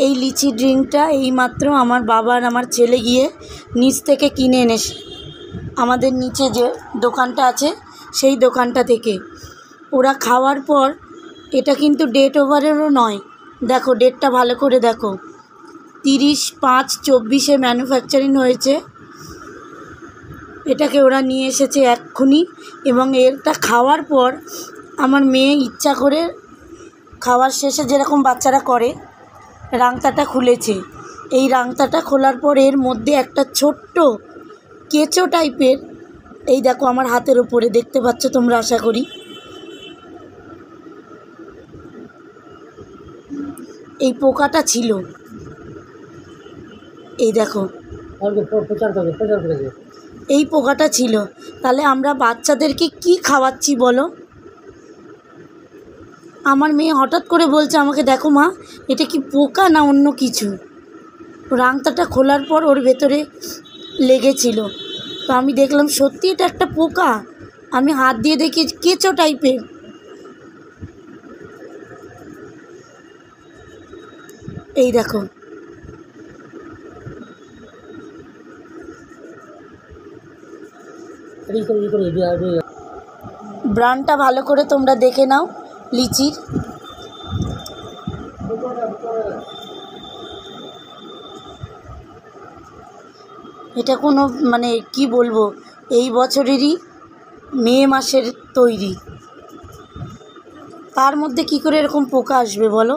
এই লিচি ড্রিঙ্কটা এইমাত্র আমার বাবা আর আমার ছেলে গিয়ে নিচ থেকে কিনে এনেছে, আমাদের নিচে যে দোকানটা আছে সেই দোকানটা থেকে। ওরা খাওয়ার পর, এটা কিন্তু ডেট ওভারেরও নয়, দেখো ডেটটা ভালো করে দেখো, 30/5/24 ম্যানুফ্যাকচারিং হয়েছে। এটাকে ওরা নিয়ে এসেছে এক্ষুনি, এবং এটা খাওয়ার পর আমার মেয়ে ইচ্ছা করে খাওয়ার শেষে যেরকম বাচ্চারা করে রাংতাটা খুলেছে। এই রাংতাটা খোলার পর এর মধ্যে একটা ছোট্ট কেঁচো টাইপের, এই দেখো আমার হাতের ওপরে দেখতে পাচ্ছ তোমরা আশা করি, এই পোকাটা ছিল, এই দেখো এই পোকাটা ছিল। তাহলে আমরা বাচ্চাদেরকে কি খাওয়াচ্ছি বলো? আমার মেয়ে হঠাৎ করে বলছে আমাকে, দেখো মা এটা কি পোকা না অন্য কিছু। রাংতাটা খোলার পর ওর ভেতরে লেগেছিল, তো আমি দেখলাম সত্যি এটা একটা পোকা। আমি হাত দিয়ে দেখি কেঁচো টাইপের। এই দেখো, ব্রান্ডটা ভালো করে তোমরা দেখে নাও লিচির। এটা কোনো মানে কি বলবো, এই বছরেরই মে মাসের তৈরি, তার মধ্যে কি করে এরকম পোকা আসবে বলো?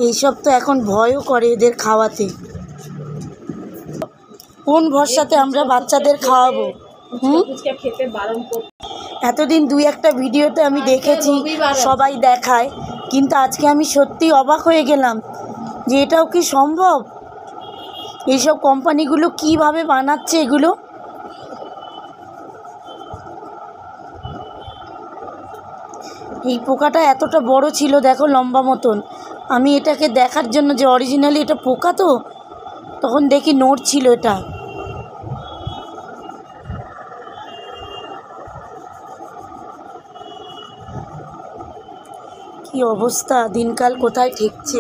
এইসব তো এখন ভয়ও করে এদের খাওয়াতে। কোন ভরসাতে আমরা বাচ্চাদের খাওয়াবো? এতদিন 2-1টা ভিডিওতে আমি দেখেছি সবাই দেখায়, কিন্তু আজকে আমি সত্যি অবাক হয়ে গেলাম যে এটাও কি সম্ভব। এইসব কোম্পানিগুলো কিভাবে বানাচ্ছে এগুলো। এই পোকাটা এতটা বড় ছিল, দেখো লম্বা মতন। আমি এটাকে দেখার জন্য যে অরিজিনালি এটা পোকা, তো তখন দেখি নোট ছিল এটা। কি অবস্থা, দিনকাল কোথায় ঠেকছে।